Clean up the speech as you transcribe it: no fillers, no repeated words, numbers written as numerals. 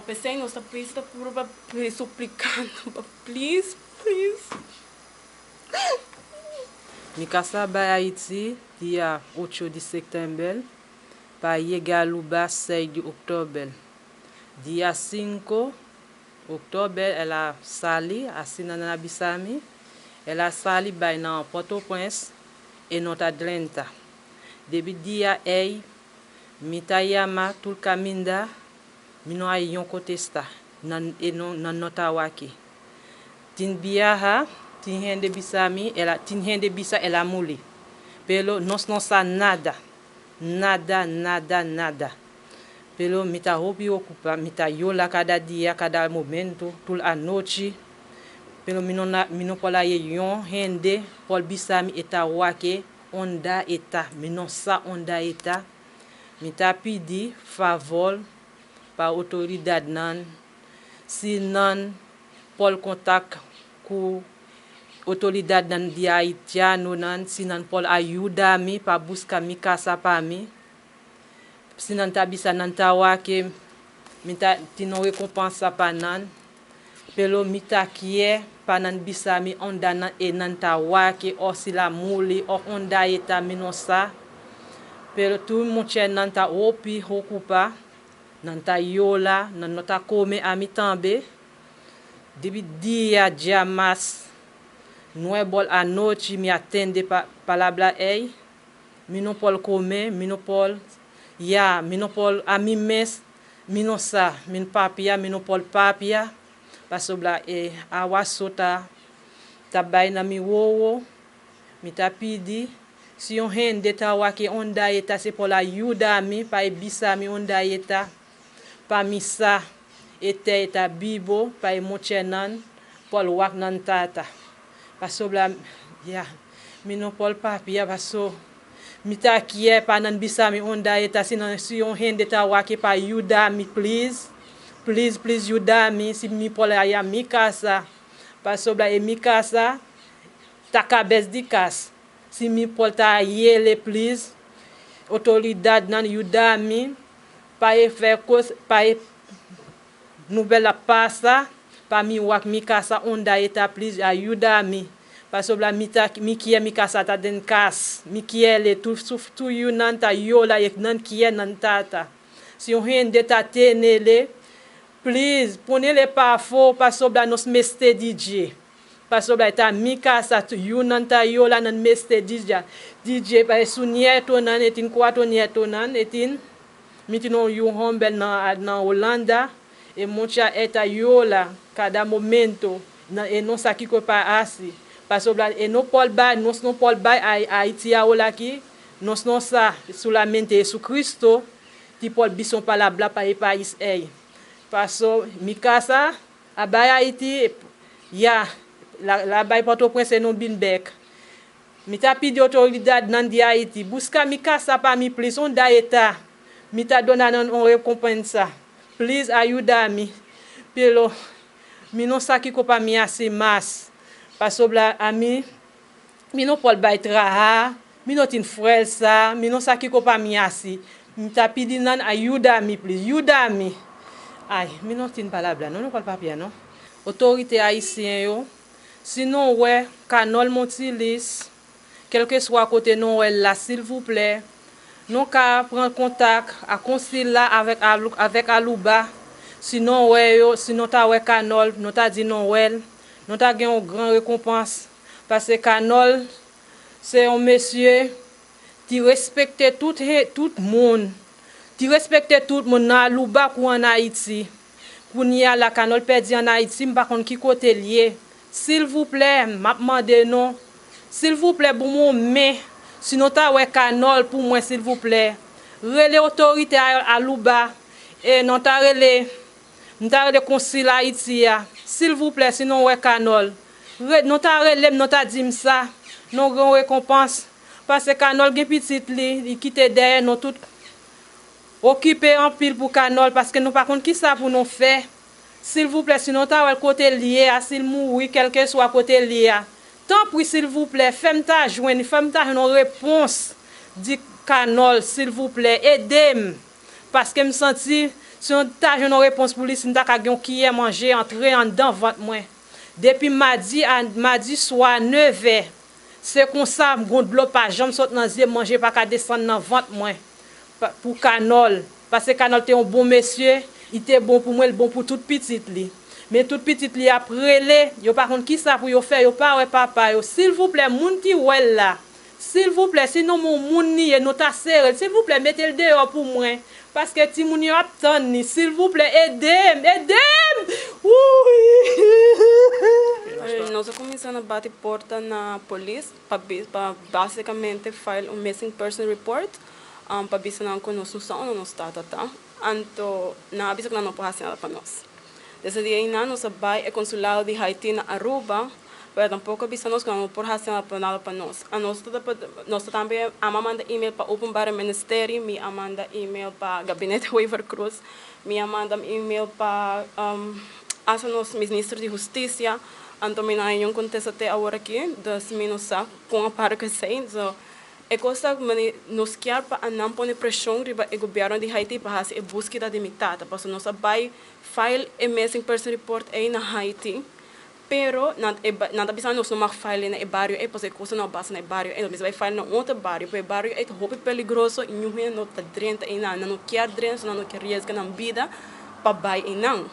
pensei, nossa, please, tá por suplicando, please, please. Mi casa ba Haiti dia 8 de setembro para llegar luba 6 de octubre. Dia 5 octubre ela sali asina na Bisami. Ela sali by na Port-au-Prince e nota Atlanta. Debi dia ei mitayama tul kaminda mino ay yon contesta nan nota waki. Tin biaha tin hende Bisami ela muli. Pelo nós não sa nada. Pelo mita hopi ocupa, mita yola cada dia, cada momento, tul a noite. Pelo mino pola yon hende pol Bisami eta wake onda eta, mino sa onda eta. Mita pidi favor pa autoridade nan si nan pol kontak ku autoridade nan di Haitiano nan si nan pol ayuda mi pa busca mi casa pa mi. Si nan tabisa nan tawa ke mita tino recompensa pa nan. Pelo mita kie pa nan bisa mi onda nan e nan tawa ke o si la muli o onda eta minosa. Pero tu muche nan ta opi hokupa nan ta yola nan nota come a mi tambe. Debi dia jamas Noe bol a noite mi atende palabra ei. Mi no pol come, mi no pol a mi mes, mi no sa, min papia, mi no pol papia. Pasobla awa sota tabay na mi wowo, mi ta pidi. Si yon hende ta wake onda eta se pol ayuda mi, pa e bisa mi onda eta. Pa mi sa, eta bibo, pa e moche nan, pol wak nan tata. Pasobla mi no pol papia paso mita kie pa nan bisa mi onda eta si yon hende ta wake pa yuda mi please yuda mi si mi pol aya mi casa pasobla e mi casa ta cabez di kas si mi pol ta yele please autoridade nan yuda mi pa e fe kos pa e nouvela passa pa mi wak mi casa onda eta please ayuda mi. Pasobla mi kie mi casa ta den kas. Mi kie le tu yu nan ta yola ek nan kie nan tata. Si yon hende ta tenele, please, pone le pa fo pasobla nos meste DJ. Pasobla eta mi casa tu yu nan ta yola nan meste DJ. DJ pa esu nieto nan etin kwato nieto nan etin. Mitino yu hombel nan Holanda. E moncha eta yola cada momento e non sa ki ko pa asi pasobla e no pol bay nos non pol bay Haiti a ola ki nos non sa solamente Jesus Cristo ti pol bison palabra pa e país ei paso mi casa a bay Haiti la bay Port-au-Prince non binbek mi ta pidi autoridade nan di Haiti busca mi casa pa mi please on da eta mi ta dona nan on recompensa. Please ayuda mi. Pelo mi no saki ko pa mi ase mas. Pasobla ami mi no pol bay traha, mi no tin frel sa, mi no saki ko pa mi ase. Mi ta pidi nan ayuda mi please. Ayuda mi. Ay, mi no tin palabra, non pol papia non. Autorité haïtien yo, sinon ouais canol Montilis, quel que soit côté non ouais là s'il vous plaît. Non ka prendre contact à consul là avec Aluba sinon ouais yo sinon ta ouais canol non ta dit non ouais non ta gen une grande récompense parce que canol c'est un monsieur qui respecte tout monde qui respecte tout monde na Aluba ou en Haïti pour y a la canol perdu en Haïti par contre qui côté lié s'il vous plaît m'a demandé non s'il vous plaît pour mon mais sinon ta ouais canol pour moi s'il vous plaît relé autorité à Aluba et non ta relé consul Haïti s'il vous plaît sinon ouais canol non ta relé non ta dit ça non grand récompense parce que canol gen petite li quitte derrière non tout occupé en pile pour canol parce que nous par contre qui ça pour nous faire s'il vous plaît sinon ta ouais côté lié à s'il mourir quel que soit côté lié. Tant pis s'il vous plaît, fais-moi joindre, fais-moi une réponse du canol s'il vous plaît, aidez-moi parce que me senti Si on t'a une réponse pour lui, si on t'a qui est manger, entrer en dedans, vente moi. Depuis mardi soir 9h, c'est comme ça, mon bloc pas jamais sorti dans les manger, pas qu'à descendre dans vente moi. Pour Canol. Parce que Canol était un bon monsieur, il était bon pour moi, il bon pour toute petite li. Mais toute petite li après les, yo par contre qui ça pour yo faire, yo pas ouais papa yo. S'il vous plaît, moun qui ouais là. S'il vous plaît, sinon mon moun ni et notre sœur, s'il vous plaît, mettez le dehors pour moi parce que ti moun yo attend ni, s'il vous plaît, aidez-moi. Nós começamos a bater porta na polícia para basicamente file um missing person report para ver se não conosco só no estado tá. Então, na avisa que não pode fazer para nós. Desse dia aí nós vai é consulado de Haiti na Aruba, mas tampouco avisa nós que não pode fazer nada para nós. Nós também manda e-mail para Open Bar Ministério, me manda e-mail para Gabinete Weaver Cruz, me manda e-mail para os ministros de Justiça. Então, eu contexto até agora aqui, das minhas com a para que sei, é coisa que nos quer para não pôr pressão sobre o governo de Haiti para fazer a búsqueda de mitad, porque nós vai file a missing person report aí na Haiti, pero nada bisa nós não file na bairro, é porque coisa não passa na bairro, nós vai file na outro bairro, porque bairro é muito perigoso e não é não tá drenta aí não quer drena, não quer risco na vida para vai e não.